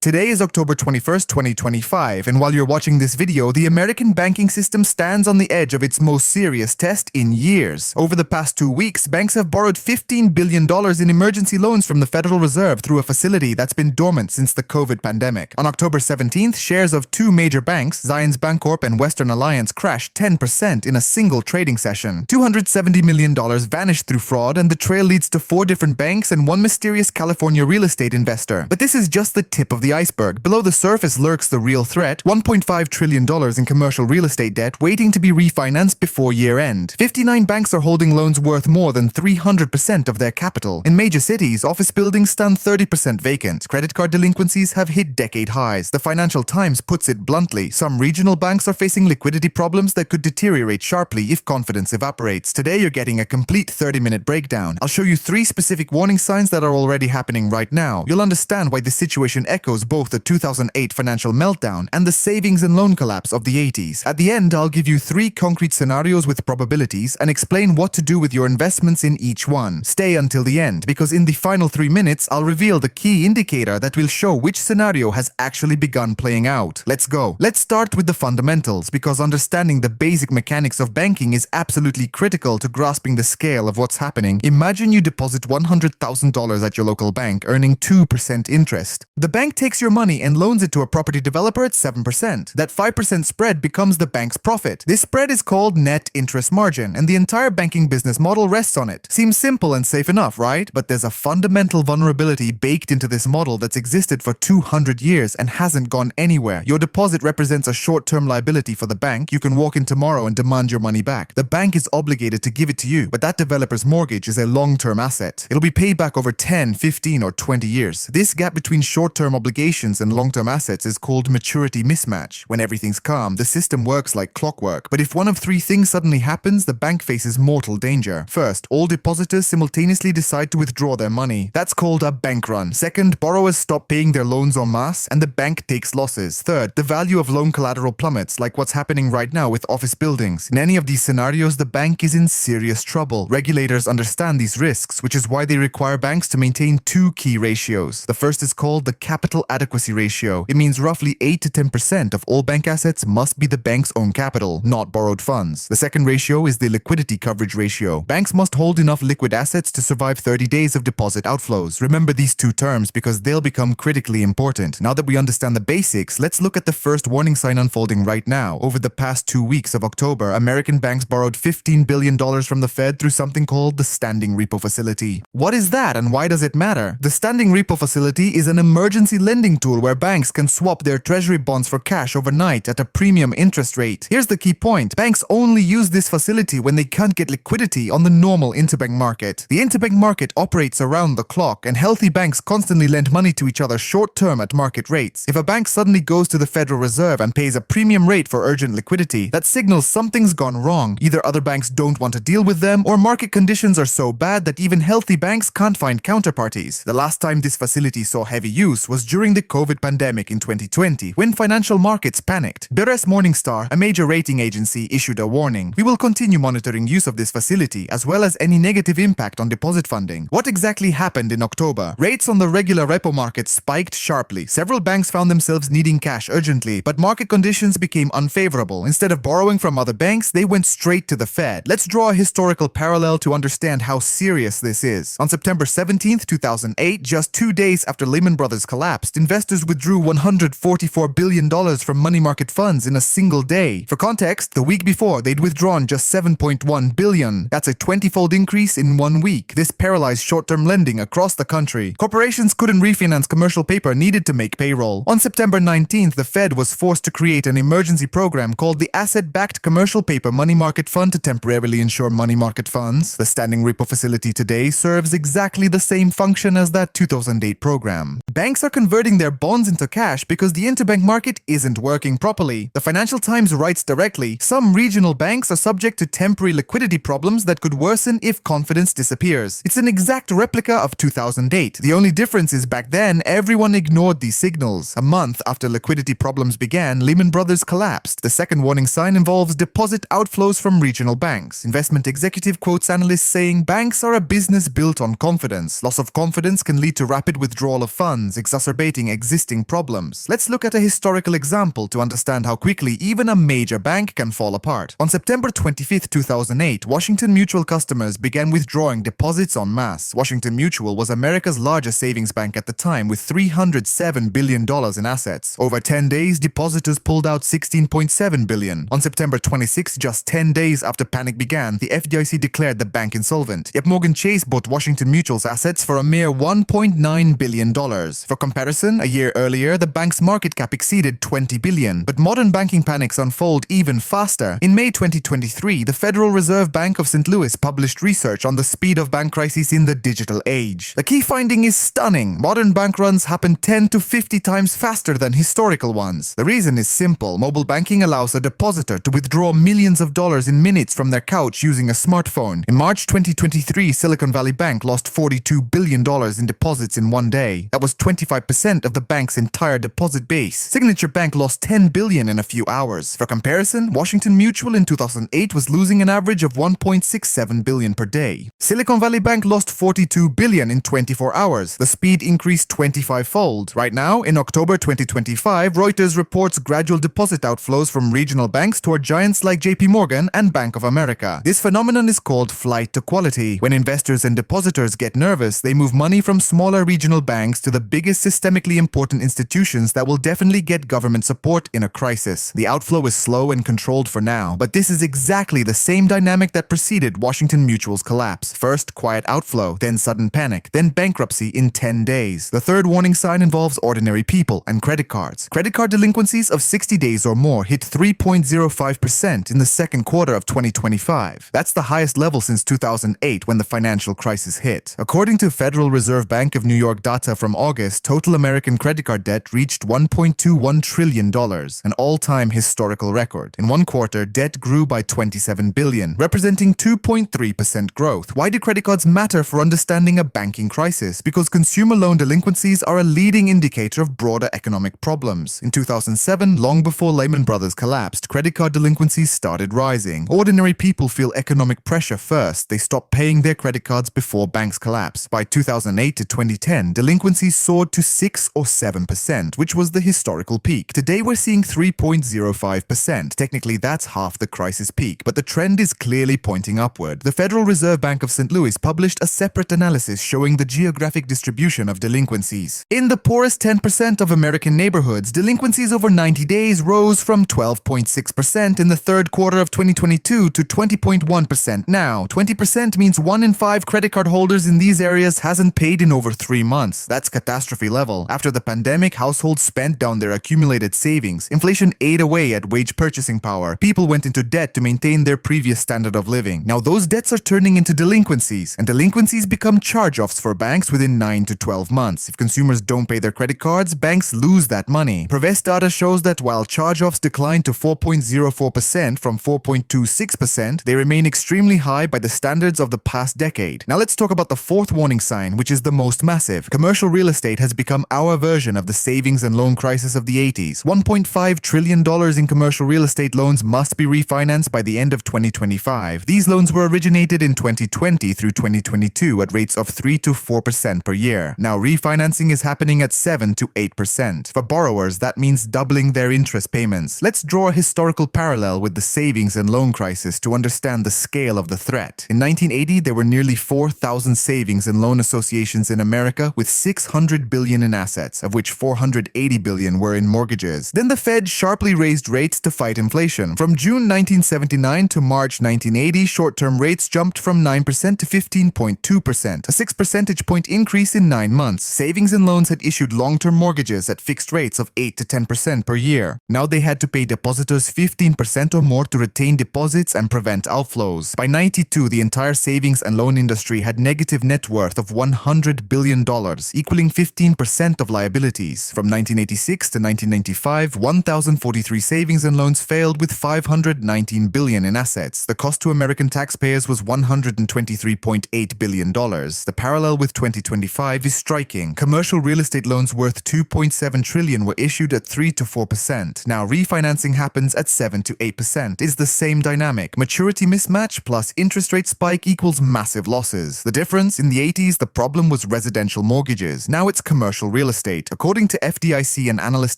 Today is October 21st, 2025, and while you're watching this video, the American banking system stands on the edge of its most serious test in years. Over the past 2 weeks, banks have borrowed $15 billion in emergency loans from the Federal Reserve through a facility that's been dormant since the COVID pandemic. On October 17th, shares of two major banks, Zion's Bancorp and Western Alliance, crashed 10% in a single trading session. $270 million vanished through fraud, and the trail leads to 4 different banks and one mysterious California real estate investor. But this is just the tip of the iceberg. Below the surface lurks the real threat: $1.5 trillion in commercial real estate debt waiting to be refinanced before year-end. 59 banks are holding loans worth more than 300% of their capital. In major cities, office buildings stand 30% vacant. Credit card delinquencies have hit decade highs. The Financial Times puts it bluntly: some regional banks are facing liquidity problems that could deteriorate sharply if confidence evaporates. Today you're getting a complete 30-minute breakdown. I'll show you 3 specific warning signs that are already happening right now. You'll understand why this situation echoes both the 2008 financial meltdown and the savings and loan collapse of the 80s. At the end, I'll give you 3 concrete scenarios with probabilities and explain what to do with your investments in each one. Stay until the end, because in the final 3 minutes, I'll reveal the key indicator that will show which scenario has actually begun playing out. Let's go. Let's start with the fundamentals, because understanding the basic mechanics of banking is absolutely critical to grasping the scale of what's happening. Imagine you deposit $100,000 at your local bank, earning 2% interest. The bank takes your money and loans it to a property developer at 7%. That 5% spread becomes the bank's profit. This spread is called net interest margin, and the entire banking business model rests on it. Seems simple and safe enough, right? But there's a fundamental vulnerability baked into this model that's existed for 200 years and hasn't gone anywhere. Your deposit represents a short-term liability for the bank. You can walk in tomorrow and demand your money back. The bank is obligated to give it to you, but that developer's mortgage is a long-term asset. It'll be paid back over 10, 15, or 20 years. This gap between short-term obligations and long-term assets is called maturity mismatch. When everything's calm, the system works like clockwork. But if one of 3 things suddenly happens, the bank faces mortal danger. First, all depositors simultaneously decide to withdraw their money. That's called a bank run. Second, borrowers stop paying their loans en masse, and the bank takes losses. Third, the value of loan collateral plummets, like what's happening right now with office buildings. In any of these scenarios, the bank is in serious trouble. Regulators understand these risks, which is why they require banks to maintain 2 key ratios. The first is called the capital adequacy ratio. It means roughly 8 to 10% of all bank assets must be the bank's own capital, not borrowed funds. The second ratio is the liquidity coverage ratio. Banks must hold enough liquid assets to survive 30 days of deposit outflows. Remember these 2 terms because they'll become critically important. Now that we understand the basics, let's look at the first warning sign unfolding right now. Over the past 2 weeks of October, American banks borrowed $15 billion from the Fed through something called the Standing Repo Facility. What is that and why does it matter? The Standing Repo Facility is an emergency lending tool where banks can swap their treasury bonds for cash overnight at a premium interest rate. Here's the key point: banks only use this facility when they can't get liquidity on the normal interbank market. The interbank market operates around the clock, and healthy banks constantly lend money to each other short-term at market rates. If a bank suddenly goes to the Federal Reserve and pays a premium rate for urgent liquidity, that signals something's gone wrong. Either other banks don't want to deal with them, or market conditions are so bad that even healthy banks can't find counterparties. The last time this facility saw heavy use was during the COVID pandemic in 2020, when financial markets panicked. Burry's Morningstar, a major rating agency, issued a warning: "We will continue monitoring use of this facility, as well as any negative impact on deposit funding." What exactly happened in October? Rates on the regular repo market spiked sharply. Several banks found themselves needing cash urgently, but market conditions became unfavorable. Instead of borrowing from other banks, they went straight to the Fed. Let's draw a historical parallel to understand how serious this is. On September 17th, 2008, just 2 days after Lehman Brothers collapsed, investors withdrew $144 billion from money market funds in a single day. For context, the week before, they'd withdrawn just $7.1 billion. That's a 20-fold increase in 1 week. This paralyzed short-term lending across the country. Corporations couldn't refinance commercial paper needed to make payroll. On September 19th, the Fed was forced to create an emergency program called the Asset-Backed Commercial Paper Money Market Fund to temporarily insure money market funds. The Standing Repo Facility today serves exactly the same function as that 2008 program. Banks are converting their bonds into cash because the interbank market isn't working properly. The Financial Times writes directly: "Some regional banks are subject to temporary liquidity problems that could worsen if confidence disappears." It's an exact replica of 2008. The only difference is back then, everyone ignored these signals. A month after liquidity problems began, Lehman Brothers collapsed. The second warning sign involves deposit outflows from regional banks. Investment executive quotes analysts saying, "Banks are a business built on confidence. Loss of confidence can lead to rapid withdrawal of funds, exacerbating exacerbating existing problems. Let's look at a historical example to understand how quickly even a major bank can fall apart. On September 25, 2008, Washington Mutual customers began withdrawing deposits en masse. Washington Mutual was America's largest savings bank at the time with $307 billion in assets. Over 10 days, depositors pulled out $16.7 billion. On September 26, just 10 days after panic began, the FDIC declared the bank insolvent. Yet Morgan Chase bought Washington Mutual's assets for a mere $1.9 billion. For comparison, a year earlier, the bank's market cap exceeded $20 billion. But modern banking panics unfold even faster. In May 2023, the Federal Reserve Bank of St. Louis published research on the speed of bank crises in the digital age. The key finding is stunning. Modern bank runs happen 10 to 50 times faster than historical ones. The reason is simple. Mobile banking allows a depositor to withdraw millions of dollars in minutes from their couch using a smartphone. In March 2023, Silicon Valley Bank lost $42 billion in deposits in one day. That was 25% of the bank's entire deposit base. Signature Bank lost $10 billion in a few hours. For comparison, Washington Mutual in 2008 was losing an average of $1.67 billion per day. Silicon Valley Bank lost $42 billion in 24 hours. The speed increased 25-fold. Right now, in October 2025, Reuters reports gradual deposit outflows from regional banks toward giants like JP Morgan and Bank of America. This phenomenon is called flight to quality. When investors and depositors get nervous, they move money from smaller regional banks to the biggest systemically important institutions that will definitely get government support in a crisis. The outflow is slow and controlled for now, but this is exactly the same dynamic that preceded Washington Mutual's collapse. First, quiet outflow, then sudden panic, then bankruptcy in 10 days. The third warning sign involves ordinary people and credit cards. Credit card delinquencies of 60 days or more hit 3.05% in the second quarter of 2025. That's the highest level since 2008 when the financial crisis hit. According to Federal Reserve Bank of New York data from August, total American credit card debt reached $1.21 trillion, an all-time historical record. In one quarter, debt grew by $27 billion, representing 2.3% growth. Why do credit cards matter for understanding a banking crisis? Because consumer loan delinquencies are a leading indicator of broader economic problems. In 2007, long before Lehman Brothers collapsed, credit card delinquencies started rising. Ordinary people feel economic pressure first. They stop paying their credit cards before banks collapse. By 2008 to 2010, delinquencies soared to 6 or 7%, which was the historical peak. Today we're seeing 3.05%. Technically, that's half the crisis peak, but the trend is clearly pointing upward. The Federal Reserve Bank of St. Louis published a separate analysis showing the geographic distribution of delinquencies. In the poorest 10% of American neighborhoods, delinquencies over 90 days rose from 12.6% in the third quarter of 2022 to 20.1% now. 20% means 1 in 5 credit card holders in these areas hasn't paid in over 3 months. That's catastrophe level. After the pandemic, households spent down their accumulated savings. Inflation ate away at wage purchasing power. People went into debt to maintain their previous standard of living. Now those debts are turning into delinquencies, and delinquencies become charge-offs for banks within 9 to 12 months. If consumers don't pay their credit cards, banks lose that money. Prevest data shows that while charge-offs declined to 4.04% from 4.26%, they remain extremely high by the standards of the past decade. Now let's talk about the fourth warning sign, which is the most massive. Commercial real estate has become our version of the savings and loan crisis of the 80s. $1.5 trillion in commercial real estate loans must be refinanced by the end of 2025. These loans were originated in 2020 through 2022 at rates of 3 to 4% per year. Now refinancing is happening at 7 to 8%. For borrowers, that means doubling their interest payments. Let's draw a historical parallel with the savings and loan crisis to understand the scale of the threat. In 1980, there were nearly 4,000 savings and loan associations in America with $600 billion in assets, of which $480 billion were in mortgages. Then the Fed sharply raised rates to fight inflation. From June 1979 to March 1980, short-term rates jumped from 9% to 15.2%, a 6 percentage point increase in 9 months. Savings and loans had issued long-term mortgages at fixed rates of 8 to 10% per year. Now they had to pay depositors 15% or more to retain deposits and prevent outflows. By 92, the entire savings and loan industry had negative net worth of $100 billion, equaling 15% of liabilities. From 1986 to 1995, 1,043 savings and loans failed with $519 billion in assets. The cost to American taxpayers was $123.8 billion. The parallel with 2025 is striking. Commercial real estate loans worth $2.7 trillion were issued at 3 to 4%. Now refinancing happens at 7 to 8%. It's the same dynamic. Maturity mismatch plus interest rate spike equals massive losses. The difference, in the 80s, the problem was residential mortgages. Now it's commercial real real estate. According to FDIC and analyst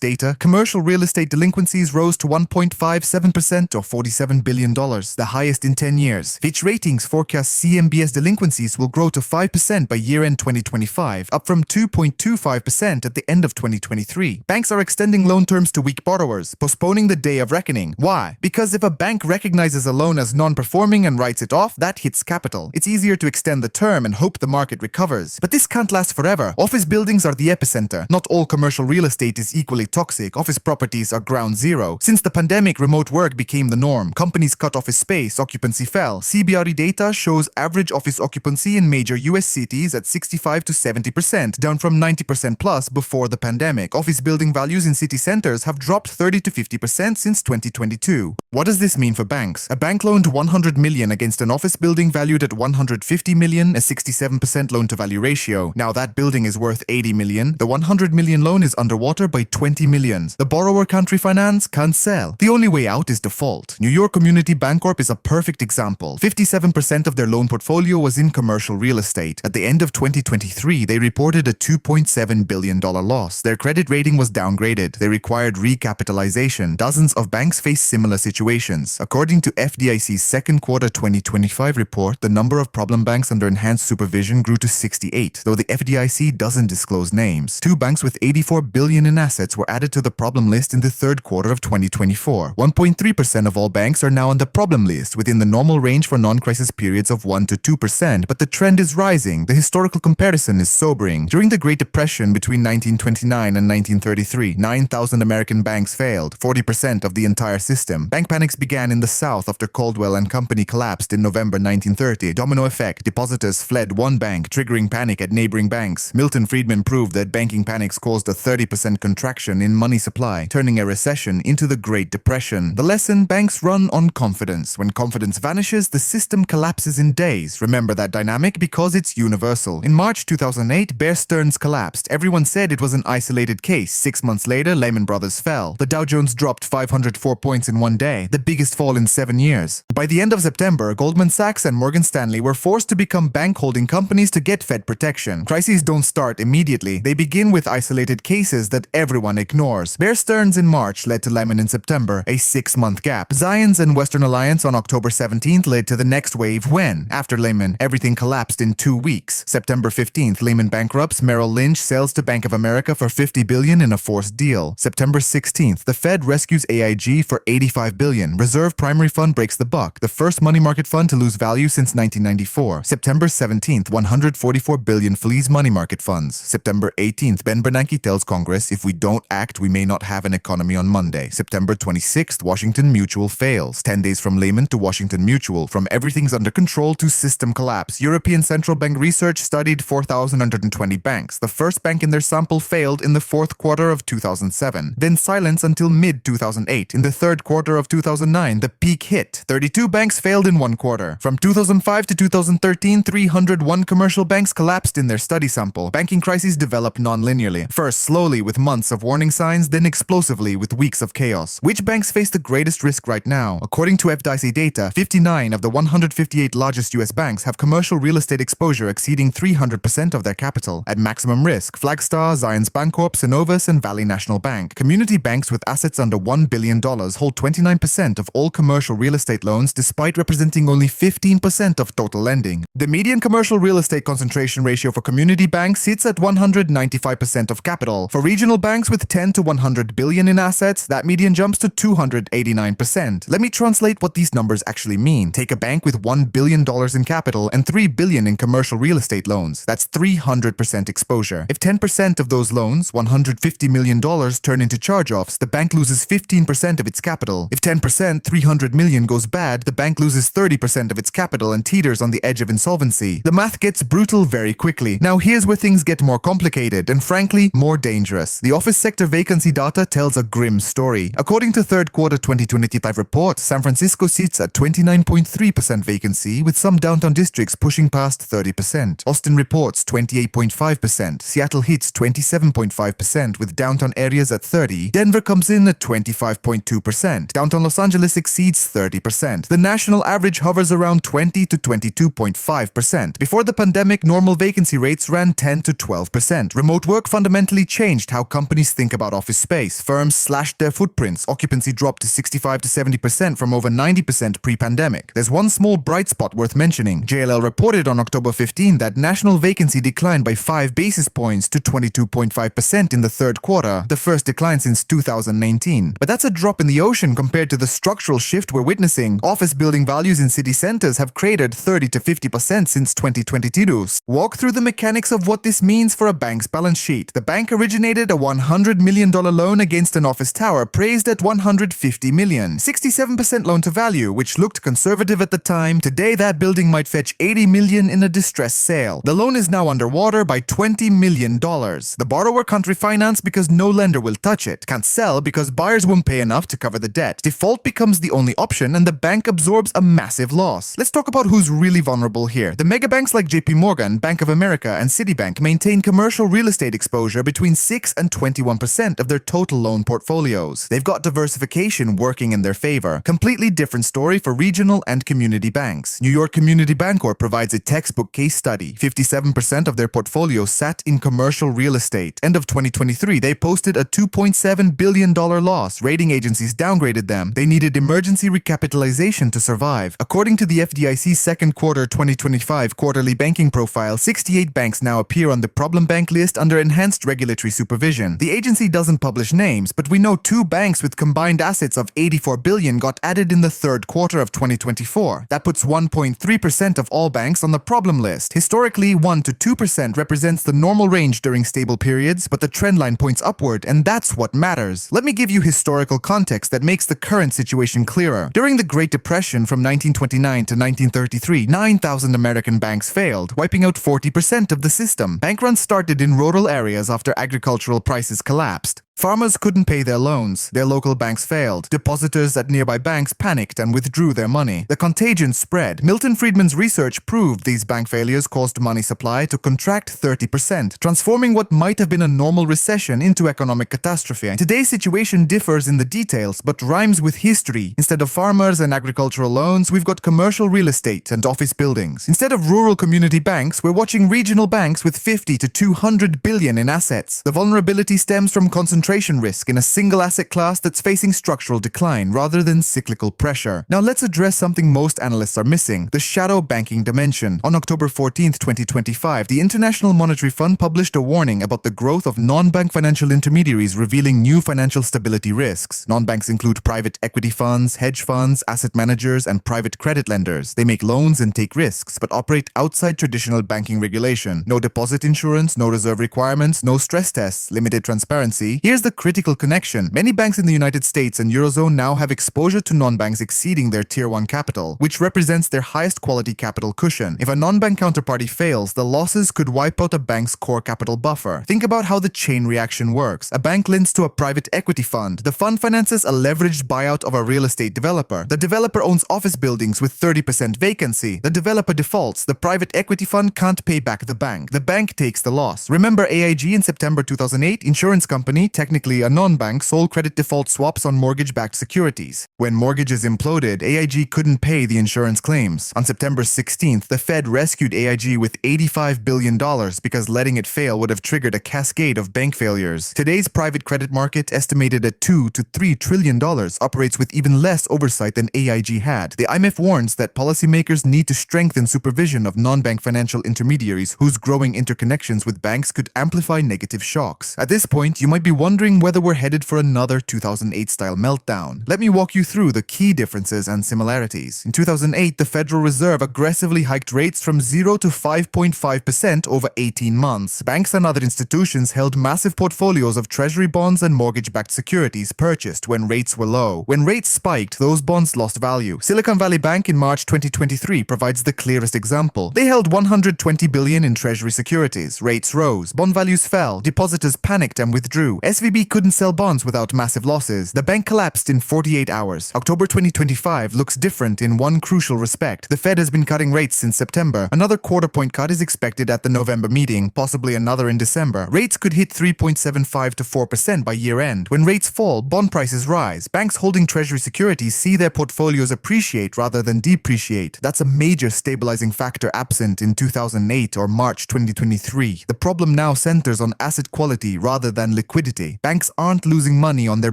data, commercial real estate delinquencies rose to 1.57% or $47 billion, the highest in 10 years. Fitch Ratings forecasts CMBS delinquencies will grow to 5% by year-end 2025, up from 2.25% at the end of 2023. Banks are extending loan terms to weak borrowers, postponing the day of reckoning. Why? Because if a bank recognizes a loan as non-performing and writes it off, that hits capital. It's easier to extend the term and hope the market recovers. But this can't last forever. Office buildings are the epicenter. Not all commercial real estate is equally toxic. Office properties are ground zero. Since the pandemic, remote work became the norm. Companies cut office space, occupancy fell. CBRE data shows average office occupancy in major US cities at 65 to 70%, down from 90% plus before the pandemic. Office building values in city centers have dropped 30 to 50% since 2022. What does this mean for banks? A bank loaned $100 million against an office building valued at $150 million, a 67% loan-to-value ratio. Now that building is worth $80 million. The $100 million loan is underwater by $20 million. The borrower can't refinance, can't sell. The only way out is default. New York Community Bancorp is a perfect example. 57% of their loan portfolio was in commercial real estate. At the end of 2023, they reported a $2.7 billion loss. Their credit rating was downgraded. They required recapitalization. Dozens of banks face similar situations. According to FDIC's second quarter 2025 report, the number of problem banks under enhanced supervision grew to 68, though the FDIC doesn't disclose names. Two banks with $84 billion in assets were added to the problem list in the third quarter of 2024. 1.3% of all banks are now on the problem list, within the normal range for non-crisis periods of 1 to 2%, but the trend is rising. The historical comparison is sobering. During the Great Depression between 1929 and 1933, 9,000 American banks failed, 40% of the entire system. Bank panics began in the South after Caldwell and Company collapsed in November 1930. Domino effect. Depositors fled one bank, triggering panic at neighboring banks. Milton Friedman proved that banking panics caused a 30% contraction in money supply, turning a recession into the Great Depression. The lesson: banks run on confidence. When confidence vanishes, the system collapses in days. Remember that dynamic because it's universal. In March 2008, Bear Stearns collapsed. Everyone said it was an isolated case. 6 months later, Lehman Brothers fell. The Dow Jones dropped 504 points in one day, the biggest fall in 7 years. By the end of September, Goldman Sachs and Morgan Stanley were forced to become bank holding companies to get Fed protection. Crises don't start immediately. They begin with isolated cases that everyone ignores. Bear Stearns in March led to Lehman in September, a 6-month gap. Zions and Western Alliance on October 17th led to the next wave when, after Lehman, everything collapsed in 2 weeks. September 15th, Lehman bankrupts, Merrill Lynch sells to Bank of America for $50 billion in a forced deal. September 16th, the Fed rescues AIG for $85 billion. Reserve Primary Fund breaks the buck, the first money market fund to lose value since 1994. September 17th, $144 billion flees money market funds. September 18th, Ben Bernanke tells Congress, if we don't act, we may not have an economy on Monday. September 26th, Washington Mutual fails. 10 days from Lehman to Washington Mutual, from everything's under control to system collapse. European Central Bank research studied 4,120 banks. The first bank in their sample failed in the fourth quarter of 2007. Then silence until mid-2008. In the third quarter of 2009, the peak hit. 32 banks failed in one quarter. From 2005 to 2013, 301 commercial banks collapsed in their study sample. Banking crises develop non-linearly. First slowly with months of warning signs, then explosively with weeks of chaos. Which banks face the greatest risk right now? According to FDIC data, 59 of the 158 largest US banks have commercial real estate exposure exceeding 300% of their capital. At maximum risk, Flagstar, Zions Bancorp, Synovus, and Valley National Bank. Community banks with assets under $1 billion hold 29% of all commercial real estate loans despite representing only 15% of total lending. The median commercial real estate concentration ratio for community banks sits at 195% of capital. For regional banks with 10 to 100 billion in assets, that median jumps to 289%. Let me translate what these numbers actually mean. Take a bank with $1 billion in capital and $3 billion in commercial real estate loans. That's 300% exposure. If 10% of those loans, $150 million, turn into charge-offs, the bank loses 15% of its capital. If 10%, $300 million, goes bad, the bank loses 30% of its capital and teeters on the edge of insolvency. The math gets brutal very quickly. Now here's where things get more complicated and frankly, more dangerous. The office sector vacancy data tells a grim story. According to third quarter 2025 report, San Francisco sits at 29.3% vacancy, with some downtown districts pushing past 30%. Austin reports 28.5%. Seattle hits 27.5%, with downtown areas at 30%. Denver comes in at 25.2%. Downtown Los Angeles exceeds 30%. The national average hovers around 20 to 22.5%. Before the pandemic, normal vacancy rates ran 10 to 12%. Remote Remote work fundamentally changed how companies think about office space. Firms slashed their footprints. Occupancy dropped to 65 to 70% from over 90% pre-pandemic. There's one small bright spot worth mentioning. JLL reported on October 15 that national vacancy declined by 5 basis points to 22.5% in the third quarter, the first decline since 2019. But that's a drop in the ocean compared to the structural shift we're witnessing. Office building values in city centers have cratered 30 to 50% since 2022. Walk through the mechanics of what this means for a bank's balance sheet. The bank originated a $100 million loan against an office tower praised at $150 million. 67% loan to value, which looked conservative at the time. Today, that building might fetch $80 million in a distressed sale. The loan is now underwater by $20 million. The borrower can't refinance because no lender will touch it. Can't sell because buyers won't pay enough to cover the debt. Default becomes the only option and the bank absorbs a massive loss. Let's talk about who's really vulnerable here. The mega banks like JP Morgan, Bank of America, and Citibank maintain commercial real estate exposure between 6 and 21% of their total loan portfolios. They've got diversification working in their favor. Completely different story for regional and community banks. New York Community Bancorp provides a textbook case study. 57% of their portfolio sat in commercial real estate. End of 2023, they posted a $2.7 billion loss. Rating agencies downgraded them. They needed emergency recapitalization to survive. According to the FDIC's second quarter 2025 quarterly banking profile, 68 banks now appear on the problem bank list under enhanced regulatory supervision. The agency doesn't publish names, but we know 2 banks with combined assets of $84 billion got added in the third quarter of 2024. That puts 1.3% of all banks on the problem list. Historically, 1 to 2% represents the normal range during stable periods, but the trend line points upward, and that's what matters. Let me give you historical context that makes the current situation clearer. During the Great Depression from 1929 to 1933, 9,000 American banks failed, wiping out 40% of the system. Bank runs started in rural areas after agricultural prices collapsed. Farmers couldn't pay their loans. Their local banks failed. Depositors at nearby banks panicked and withdrew their money. The contagion spread. Milton Friedman's research proved these bank failures caused money supply to contract 30%, transforming what might have been a normal recession into economic catastrophe. Today's situation differs in the details, but rhymes with history. Instead of farmers and agricultural loans, we've got commercial real estate and office buildings. Instead of rural community banks, we're watching regional banks with 50 to 200 billion in assets. The vulnerability stems from concentration risk in a single asset class that's facing structural decline rather than cyclical pressure. Now let's address something most analysts are missing: the shadow banking dimension. On October 14, 2025, the International Monetary Fund published a warning about the growth of non-bank financial intermediaries, revealing new financial stability risks. Non-banks include private equity funds, hedge funds, asset managers, and private credit lenders. They make loans and take risks, but operate outside traditional banking regulation. No deposit insurance, no reserve requirements, no stress tests, limited transparency. Here's the critical connection. Many banks in the United States and Eurozone now have exposure to non-banks exceeding their Tier 1 capital, which represents their highest quality capital cushion. If a non-bank counterparty fails, the losses could wipe out a bank's core capital buffer. Think about how the chain reaction works. A bank lends to a private equity fund. The fund finances a leveraged buyout of a real estate developer. The developer owns office buildings with 30% vacancy. The developer defaults. The private equity fund can't pay back the bank. The bank takes the loss. Remember AIG in September 2008? Insurance company, technically a non-bank, sold credit default swaps on mortgage-backed securities. When mortgages imploded, AIG couldn't pay the insurance claims. On September 16th, the Fed rescued AIG with $85 billion because letting it fail would have triggered a cascade of bank failures. Today's private credit market, estimated at $2 to $3 trillion, operates with even less oversight than AIG had. The IMF warns that policymakers need to strengthen supervision of non-bank financial intermediaries whose growing interconnections with banks could amplify negative shocks. At this point, you might be wondering whether we're headed for another 2008-style meltdown. Let me walk you through the key differences and similarities. In 2008, the Federal Reserve aggressively hiked rates from 0 to 5.5% over 18 months. Banks and other institutions held massive portfolios of treasury bonds and mortgage-backed securities purchased when rates were low. When rates spiked, those bonds lost value. Silicon Valley Bank in March 2023 provides the clearest example. They held $120 billion in treasury securities. Rates rose. Bond values fell. Depositors panicked and withdrew. SVB couldn't sell bonds without massive losses. The bank collapsed in 48 hours. October 2025 looks different in one crucial respect. The Fed has been cutting rates since September. Another quarter-point cut is expected at the November meeting, possibly another in December. Rates could hit 3.75 to 4% by year-end. When rates fall, bond prices rise. Banks holding treasury securities see their portfolios appreciate rather than depreciate. That's a major stabilizing factor absent in 2008 or March 2023. The problem now centers on asset quality rather than liquidity. Banks aren't losing money on their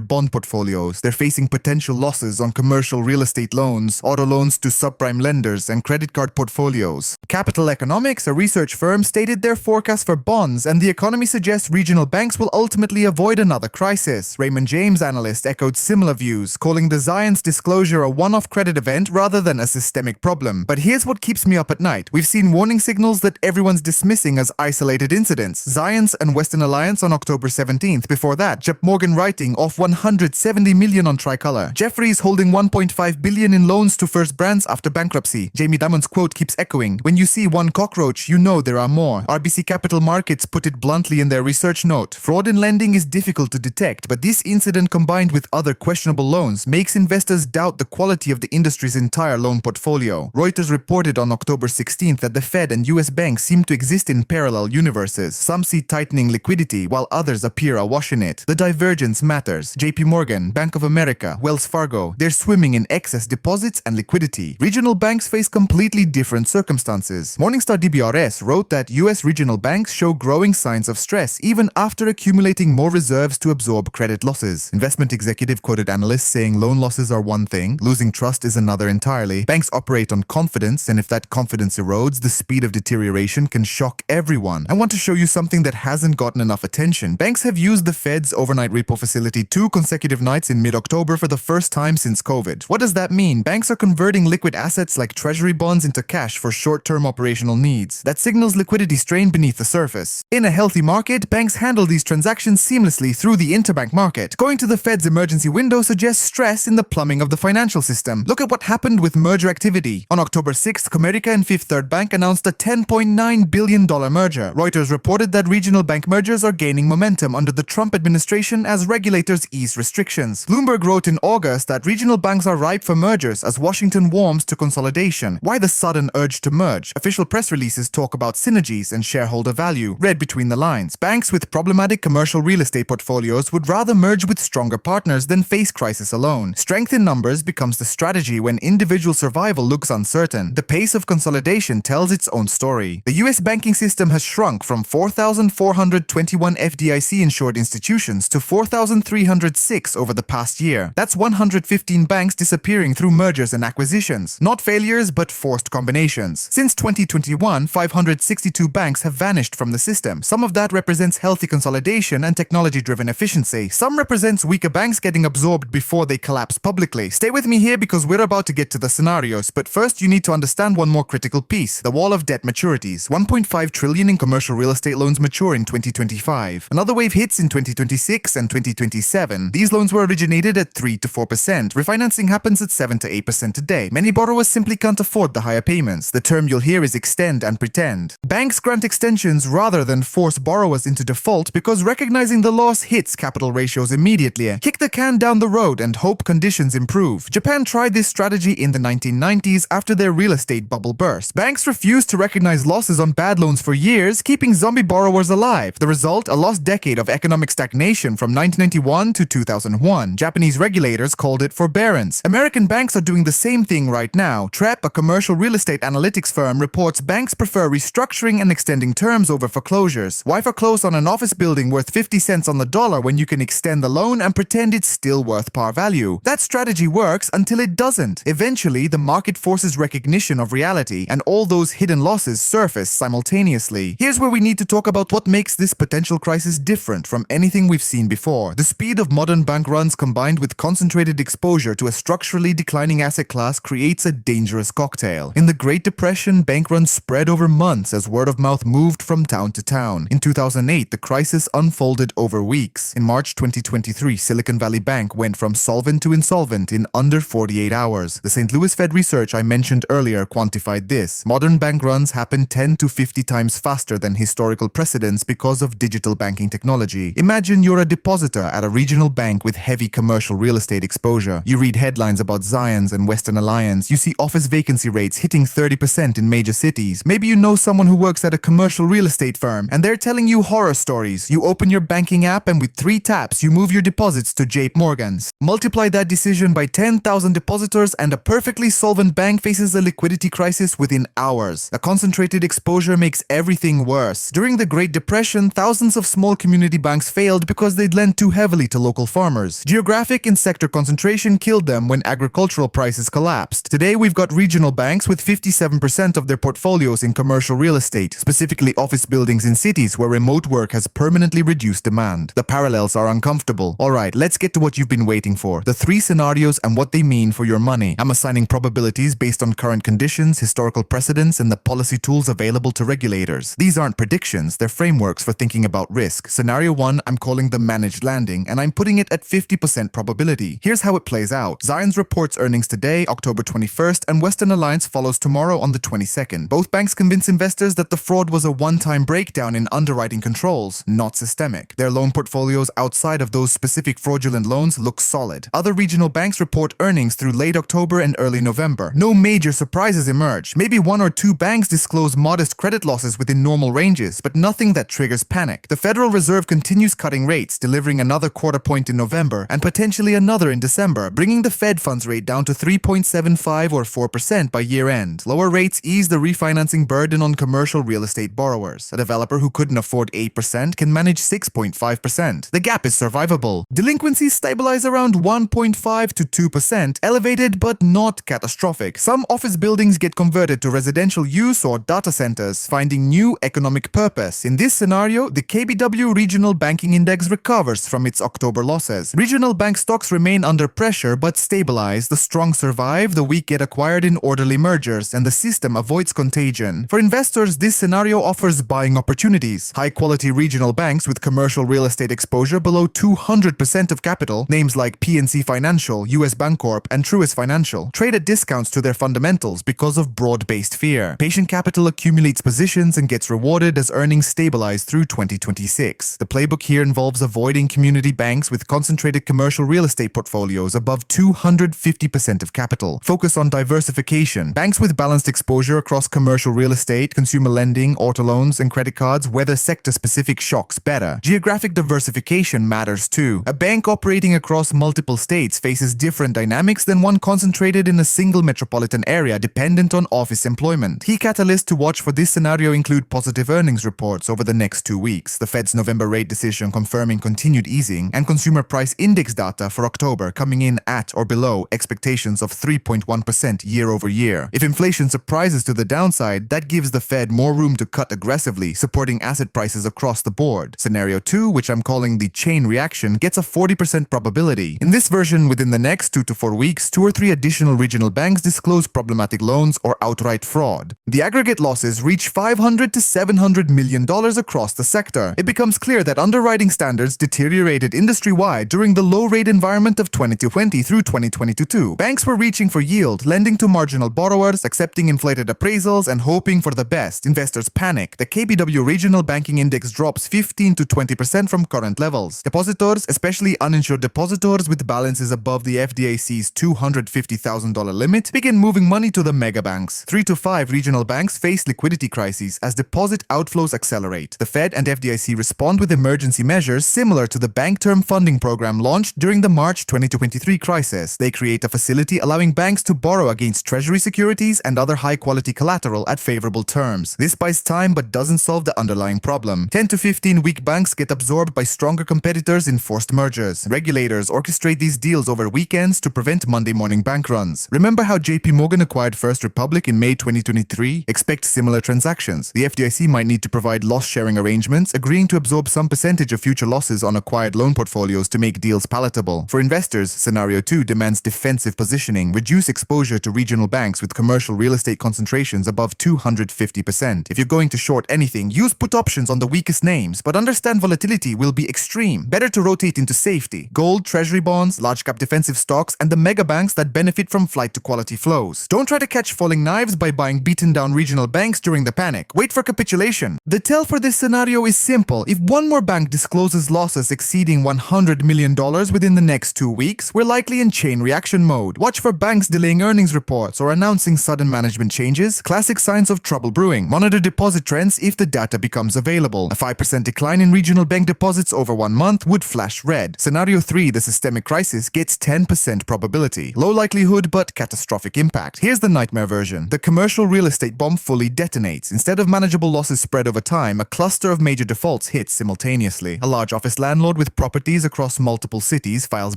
bond portfolios. They're facing potential losses on commercial real estate loans, auto loans to subprime lenders, and credit card portfolios. Capital Economics, a research firm, stated their forecast for bonds, and the economy suggests regional banks will ultimately avoid another crisis. Raymond James analyst echoed similar views, calling the Zions disclosure a one-off credit event rather than a systemic problem. But here's what keeps me up at night. We've seen warning signals that everyone's dismissing as isolated incidents. Zions and Western Alliance on October 17th. Before that, JP Morgan writing off $170 million on Tricolor. Jefferies holding $1.5 billion in loans to First Brands after bankruptcy. Jamie Dimon's quote keeps echoing, "When you see one cockroach, you know there are more." RBC Capital Markets put it bluntly in their research note. Fraud in lending is difficult to detect, but this incident combined with other questionable loans makes investors doubt the quality of the industry's entire loan portfolio. Reuters reported on October 16th that the Fed and US banks seem to exist in parallel universes. Some see tightening liquidity, while others appear awash in it. The divergence matters. JP Morgan, Bank of America, Wells Fargo, they're swimming in excess deposits and liquidity. Regional banks face completely different circumstances. Morningstar DBRS wrote that US regional banks show growing signs of stress even after accumulating more reserves to absorb credit losses. Investment executive quoted analysts saying loan losses are one thing, losing trust is another entirely. Banks operate on confidence, and if that confidence erodes, the speed of deterioration can shock everyone. I want to show you something that hasn't gotten enough attention. Banks have used the Fed's overnight repo facility 2 consecutive nights in mid-October for the first time since COVID. What does that mean? Banks are converting liquid assets like treasury bonds into cash for short-term operational needs. That signals liquidity strain beneath the surface. In a healthy market, banks handle these transactions seamlessly through the interbank market. Going to the Fed's emergency window suggests stress in the plumbing of the financial system. Look at what happened with merger activity. On October 6th, Comerica and Fifth Third Bank announced a $10.9 billion merger. Reuters reported that regional bank mergers are gaining momentum under the Trump administration as regulators ease restrictions. Bloomberg wrote in August that regional banks are ripe for mergers as Washington warms to consolidation. Why the sudden urge to merge? Official press releases talk about synergies and shareholder value. Read between the lines. Banks with problematic commercial real estate portfolios would rather merge with stronger partners than face crisis alone. Strength in numbers becomes the strategy when individual survival looks uncertain. The pace of consolidation tells its own story. The US banking system has shrunk from 4,421 FDIC-insured institutions to 4,306 over the past year. That's 115 banks disappearing through mergers and acquisitions. Not failures, but forced combinations. Since 2021, 562 banks have vanished from the system. Some of that represents healthy consolidation and technology-driven efficiency. Some represents weaker banks getting absorbed before they collapse publicly. Stay with me here because we're about to get to the scenarios, but first you need to understand one more critical piece: the wall of debt maturities. 1.5 trillion in commercial real estate loans mature in 2025. Another wave hits in 2026 and 2027. These loans were originated at 3 to 4%. Refinancing happens at 7 to 8% today. Many borrowers simply can't afford the higher payments. The term you'll hear is extend and pretend. Banks grant extensions rather than force borrowers into default because recognizing the loss hits capital ratios immediately. Kick the can down the road and hope conditions improve. Japan tried this strategy in the 1990s after their real estate bubble burst. Banks refused to recognize losses on bad loans for years, keeping zombie borrowers alive. The result, a lost decade of economic stagnation from 1991 to 2001. Japanese regulators called it forbearance. American banks are doing the same thing right now. TREP, a commercial real estate analytics firm, reports banks prefer restructuring and extending terms over foreclosures. Why foreclose on an office building worth 50 cents on the dollar when you can extend the loan and pretend it's still worth par value? That strategy works until it doesn't. Eventually, the market forces recognition of reality, and all those hidden losses surface simultaneously. Here's where we need to talk about what makes this potential crisis different from anything we've seen before. The speed of modern bank runs combined with concentrated exposure to a structurally declining asset class creates a dangerous cocktail. In the Great Depression, bank runs spread over months as word of mouth moved from town to town. In 2008, the crisis unfolded over weeks. In March 2023, Silicon Valley Bank went from solvent to insolvent in under 48 hours. The St. Louis Fed research I mentioned earlier quantified this. Modern bank runs happen 10 to 50 times faster than historical precedents because of digital banking technology. Imagine Imagine you're a depositor at a regional bank with heavy commercial real estate exposure. You read headlines about Zions and Western Alliance. You see office vacancy rates hitting 30% in major cities. Maybe you know someone who works at a commercial real estate firm and they're telling you horror stories. You open your banking app and with 3 taps, you move your deposits to JP Morgan's. Multiply that decision by 10,000 depositors and a perfectly solvent bank faces a liquidity crisis within hours. A concentrated exposure makes everything worse. During the Great Depression, thousands of small community banks failed because they'd lent too heavily to local farmers. Geographic and sector concentration killed them when agricultural prices collapsed. Today, we've got regional banks with 57% of their portfolios in commercial real estate, specifically office buildings in cities where remote work has permanently reduced demand. The parallels are uncomfortable. Alright, let's get to what you've been waiting for. The 3 scenarios and what they mean for your money. I'm assigning probabilities based on current conditions, historical precedents, and the policy tools available to regulators. These aren't predictions, they're frameworks for thinking about risk. Scenario 1, I'm calling the managed landing, and I'm putting it at 50% probability. Here's how it plays out. Zions reports earnings today, October 21st, and Western Alliance follows tomorrow on the 22nd. Both banks convince investors that the fraud was a one-time breakdown in underwriting controls, not systemic. Their loan portfolios outside of those specific fraudulent loans look solid. Other regional banks report earnings through late October and early November. No major surprises emerge. Maybe 1 or 2 banks disclose modest credit losses within normal ranges, but nothing that triggers panic. The Federal Reserve continues cutting rates, delivering another quarter point in November and potentially another in December, bringing the Fed funds rate down to 3.75 or 4% by year-end. Lower rates ease the refinancing burden on commercial real estate borrowers. A developer who couldn't afford 8% can manage 6.5%. The gap is survivable. Delinquencies stabilize around 1.5 to 2%, elevated but not catastrophic. Some office buildings get converted to residential use or data centers, finding new economic purpose. In this scenario, the KBW Regional Banking Index recovers from its October losses. Regional bank stocks remain under pressure but stabilize. The strong survive, the weak get acquired in orderly mergers, and the system avoids contagion. For investors, this scenario offers buying opportunities. High-quality regional banks with commercial real estate exposure below 200% of capital, names like PNC Financial, US Bancorp, and Truist Financial, trade at discounts to their fundamentals because of broad-based fear. Patient capital accumulates positions and gets rewarded as earnings stabilize through 2026. The playbook here involves avoiding community banks with concentrated commercial real estate portfolios above 250% of capital. Focus on diversification. Banks with balanced exposure across commercial real estate, consumer lending, auto loans, and credit cards weather sector-specific shocks better. Geographic diversification matters too. A bank operating across multiple states faces different dynamics than one concentrated in a single metropolitan area dependent on office employment. Key catalysts to watch for this scenario include positive earnings reports over the next 2 weeks, the Fed's November rate decision confirming continued easing, and consumer price index data for October coming in at or below expectations of 3.1% year over year. If inflation surprises to the downside, that gives the Fed more room to cut aggressively, supporting asset prices across the board. Scenario 2, which I'm calling the chain reaction, gets a 40% probability. In this version, within the next 2 to 4 weeks, 2 or 3 additional regional banks disclose problematic loans or outright fraud. The aggregate losses reach $500 to $700 million across the sector. It becomes clear that underwriting standards deteriorated industry-wide during the low-rate environment of 2020 through 2022. Banks were reaching for yield, lending to marginal borrowers, accepting inflated appraisals, and hoping for the best. Investors panic. The KBW Regional Banking Index drops 15 to 20% from current levels. Depositors, especially uninsured depositors with balances above the FDIC's $250,000 limit, begin moving money to the mega banks. 3 to 5 regional banks face liquidity crises as deposit outflows accelerate. The Fed and FDIC respond with emergency measures similar to the Bank Term Funding Program launched during the March 2023 crisis. They create a facility allowing banks to borrow against treasury securities and other high-quality collateral at favorable terms. This buys time but doesn't solve the underlying problem. 10 to 15 weak banks get absorbed by stronger competitors in forced mergers. Regulators orchestrate these deals over weekends to prevent Monday morning bank runs. Remember how JP Morgan acquired First Republic in May 2023? Expect similar transactions. The FDIC might need to provide loss-sharing arrangements, agreeing to absorb some percentage of future losses on acquired loan portfolios to make deals palatable. For investors, Scenario 2 demands defensive positioning, reduce exposure to regional banks with commercial real estate concentrations above 250%. If you're going to short anything, use put options on the weakest names, but understand volatility will be extreme. Better to rotate into safety. Gold, treasury bonds, large-cap defensive stocks, and the mega banks that benefit from flight to quality flows. Don't try to catch falling knives by buying beaten-down regional banks during the panic. Wait for capitulation. The tell for this scenario is simple. If one more bank discloses discloses losses exceeding $100 million within the next 2 weeks, we're likely in chain reaction mode. Watch for banks delaying earnings reports or announcing sudden management changes, classic signs of trouble brewing. Monitor deposit trends if the data becomes available. A 5% decline in regional bank deposits over 1 month would flash red. Scenario 3, the systemic crisis, gets 10% probability. Low likelihood but catastrophic impact. Here's the nightmare version. The commercial real estate bomb fully detonates. Instead of manageable losses spread over time, a cluster of major defaults hits simultaneously. A large office landlord with properties across multiple cities files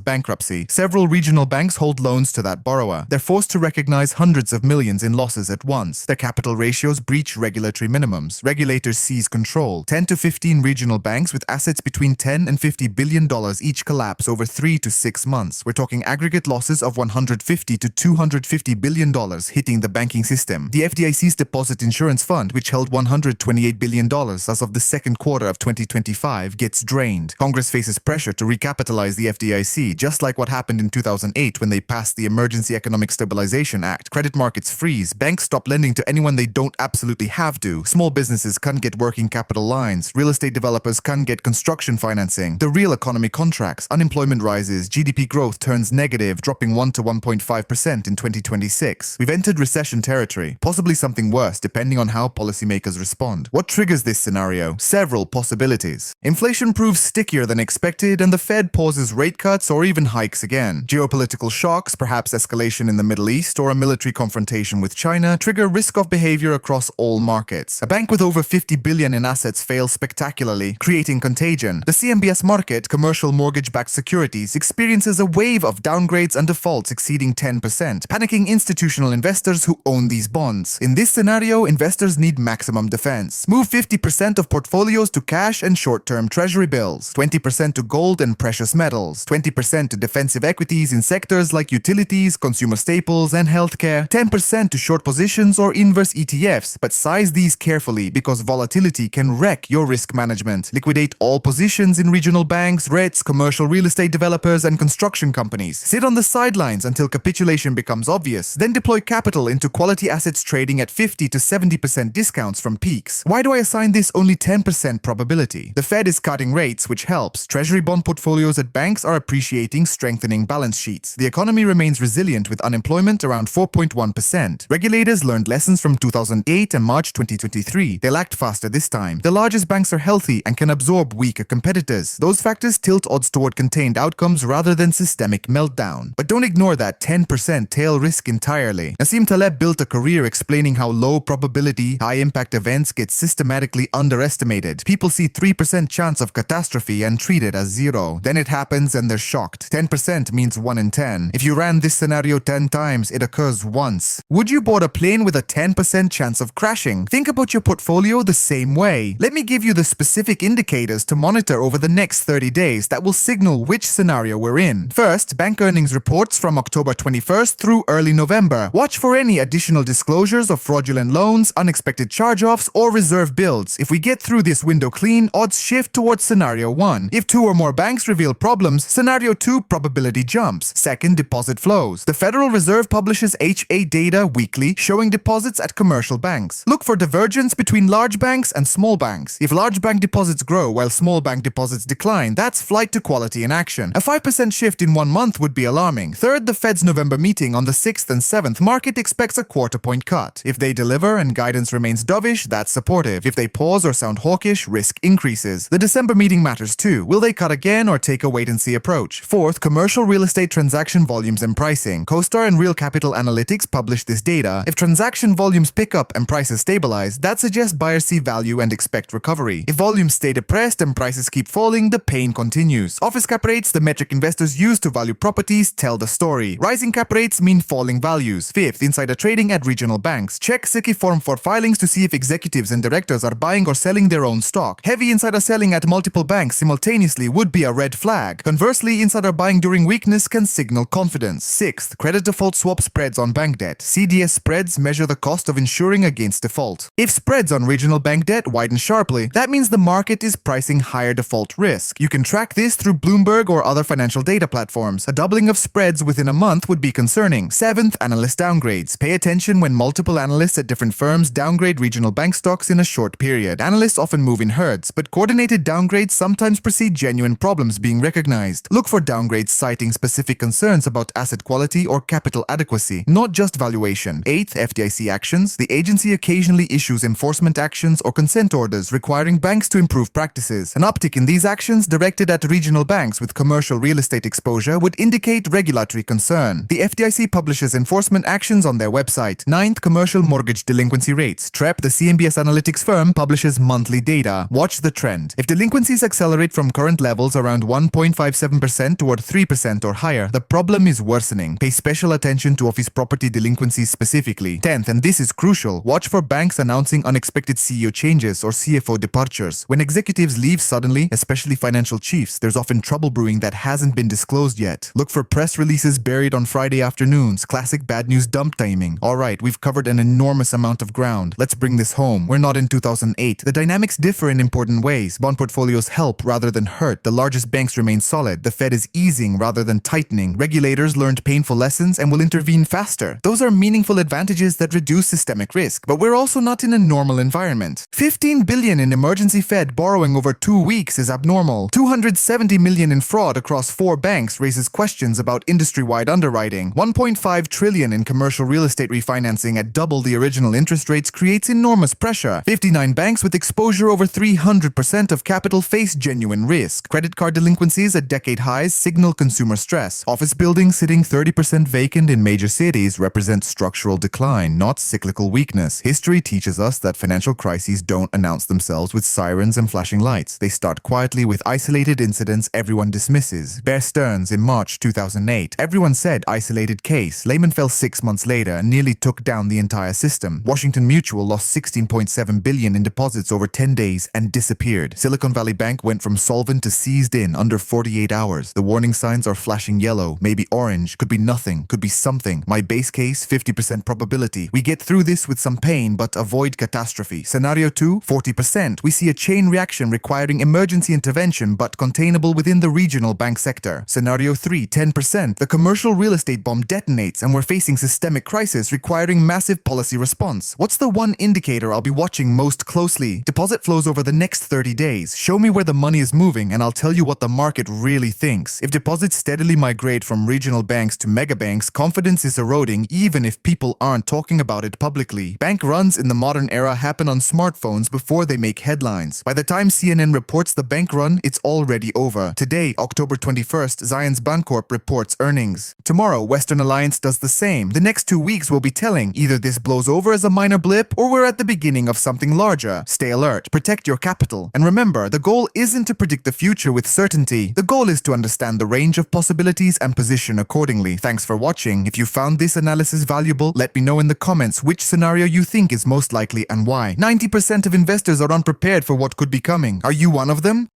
bankruptcy. Several regional banks hold loans to that borrower. They're forced to recognize hundreds of millions in losses at once. Their capital ratios breach regulatory minimums. Regulators seize control. 10 to 15 regional banks with assets between $10 and $50 billion each collapse over 3 to 6 months. We're talking aggregate losses of $150 to $250 billion hitting the banking system. The FDIC's Deposit Insurance Fund, which held $128 billion as of the second quarter of 2025, gets drained. Congress faces pressure to recapitalize the FDIC, just like what happened in 2008 when they passed the Emergency Economic Stabilization Act. Credit markets freeze. Banks stop lending to anyone they don't absolutely have to. Small businesses can't get working capital lines. Real estate developers can't get construction financing. The real economy contracts. Unemployment rises. GDP growth turns negative, dropping 1 to 1.5% in 2026. We've entered recession territory, possibly something worse depending on how policymakers respond. What triggers this scenario? Several possibilities. Inflation proves stickier than expected and the Fed pauses rate cuts or even hikes again. Geopolitical shocks, perhaps escalation in the Middle East or a military confrontation with China, trigger risk-off behavior across all markets. A bank with over $50 billion in assets fails spectacularly, creating contagion. The CMBS market, commercial mortgage-backed securities, experiences a wave of downgrades and defaults exceeding 10%, panicking institutional investors who own these bonds. In this scenario, investors need maximum defense. Move 50% of portfolios to cash and short-term treasury bills, 20% to gold and precious metals, 20% to defensive equities in sectors like utilities, consumer staples, and healthcare, 10% to short positions or inverse ETFs, but size these carefully because volatility can wreck your risk management. Liquidate all positions in regional banks, REITs, commercial real estate developers, and construction companies. Sit on the sidelines until capitulation becomes obvious, then deploy capital into quality assets trading at 50 to 70% discounts from peaks. Why do I assign this only 10% probability? The Fed is cutting rates, which helps. Treasury bond portfolios at banks are appreciating, strengthening balance sheets. The economy remains resilient with unemployment around 4.1%. Regulators learned lessons from 2008 and March 2023. They'll act faster this time. The largest banks are healthy and can absorb weaker competitors. Those factors tilt odds toward contained outcomes rather than systemic meltdown. But don't ignore that 10% tail risk entirely. Nassim Taleb built a career explaining how low probability, high impact events get systematically underestimated. People see 3% chance of catastrophe and treat it as zero. Then it happens and they're shocked. 10% means 1 in 10. If you ran this scenario 10 times, it occurs once. Would you board a plane with a 10% chance of crashing? Think about your portfolio the same way. Let me give you the specific indicators to monitor over the next 30 days that will signal which scenario we're in. First, bank earnings reports from October 21st through early November. Watch for any additional disclosures of fraudulent loans, unexpected charge-offs, or reserve builds. If we get through this window clean, odds shift towards scenario 1. If 2 or more banks reveal problems, scenario 2 probability jumps. Second, deposit flows. The Federal Reserve publishes H8 data weekly showing deposits at commercial banks. Look for divergence between large banks and small banks. If large bank deposits grow while small bank deposits decline, that's flight to quality in action. A 5% shift in 1 month would be alarming. Third, the Fed's November meeting on the 6th and 7th market expects a quarter-point cut. If they deliver and guidance remains dovish, that's supportive. If they pause or sound hawkish, risk increases. The December meeting matters too. Will they cut again or take a wait-and-see approach? Fourth, commercial real estate transaction volumes and pricing. CoStar and Real Capital Analytics publish this data. If transaction volumes pick up and prices stabilize, that suggests buyers see value and expect recovery. If volumes stay depressed and prices keep falling, the pain continues. Office cap rates, the metric investors use to value properties, tell the story. Rising cap rates mean falling values. Fifth, insider trading at regional banks. Check SICI Form 4 filings to see if executives and directors are buying or selling their own stock. Heavy insider selling at multiple banks simultaneously would be a red flag. Conversely, insider buying during weakness can signal confidence. Sixth, credit default swap spreads on bank debt. CDS spreads measure the cost of insuring against default. If spreads on regional bank debt widen sharply, that means the market is pricing higher default risk. You can track this through Bloomberg or other financial data platforms. A doubling of spreads within a month would be concerning. Seventh, analyst downgrades. Pay attention when multiple analysts at different firms downgrade regional bank stocks in a short period. Analysts often move in herds, but coordinated downgrades sometimes precede genuine problems being recognized. Look for downgrades citing specific concerns about asset quality or capital adequacy, not just valuation. 8th, FDIC actions. The agency occasionally issues enforcement actions or consent orders requiring banks to improve practices. An uptick in these actions directed at regional banks with commercial real estate exposure would indicate regulatory concern. The FDIC publishes enforcement actions on their website. 9th, commercial mortgage delinquency rates. TREP, the CMBS analytics firm, publishes monthly data. Watch the trend. If delinquencies accelerate from current levels around 1.57% toward 3% or higher, the problem is worsening. Pay special attention to office property delinquencies specifically. 10th, and this is crucial, watch for banks announcing unexpected CEO changes or CFO departures. When executives leave suddenly, especially financial chiefs, there's often trouble brewing that hasn't been disclosed yet. Look for press releases buried on Friday afternoons. Classic bad news dump timing. Alright, we've covered an enormous amount of ground. Let's bring this home. We're not in 2008. The dynamics differ in important ways. Bond portfolios help rather than hurt. The largest banks remain solid. The Fed is easing rather than tightening. Regulators learned painful lessons and will intervene faster. Those are meaningful advantages that reduce systemic risk. But we're also not in a normal environment. $15 billion in emergency Fed borrowing over 2 weeks is abnormal. $270 million in fraud across 4 banks raises questions about industry-wide underwriting. $1.5 trillion in commercial real estate refinancing at double the original interest rates creates enormous pressure. 59 banks with exposure over 300% of capital face genuine risk. Credit card delinquencies at decade highs signal consumer stress. Office buildings sitting 30% vacant in major cities represent structural decline, not cyclical weakness. History teaches us that financial crises don't announce themselves with sirens and flashing lights. They start quietly with isolated incidents everyone dismisses. Bear Stearns in March 2008. Everyone said isolated case. Lehman fell 6 months later and nearly took down the entire system. Washington Mutual lost $16.7 billion in deposits over 10 days and disappeared. Silicon Valley Bank went from solvent to seized in under 48 hours. The warning signs are flashing yellow, maybe orange, could be nothing, could be something. My base case, 50% probability. We get through this with some pain but avoid catastrophe. Scenario 2, 40%. We see a chain reaction requiring emergency intervention but containable within the regional bank sector. Scenario 3, 10%. The commercial real estate bomb detonates and we're facing systemic crisis requiring massive policy response. What's the one indicator I'll be watching most closely? Deposit flows over the next 30 days. Show me where the money is moving and I'll tell you what the market really thinks. If deposits steadily migrate from regional banks to mega banks, confidence is eroding even if people aren't talking about it publicly. Bank runs in the modern era happen on smartphones before they make headlines. By the time CNN reports the bank run, it's already over. Today, October 21st, Zions Bancorp reports earnings. Tomorrow, Western Alliance does the same. The next 2 weeks will be telling. Either this blows over as a minor blip or we're at the beginning of something larger. Stay alert, protect your capital. And remember, the goal isn't to predict the future with certainty. The goal is to understand the range of possibilities and position accordingly. Thanks for watching. If you found this analysis valuable, let me know in the comments which scenario you think is most likely and why. 90% of investors are unprepared for what could be coming. Are you one of them?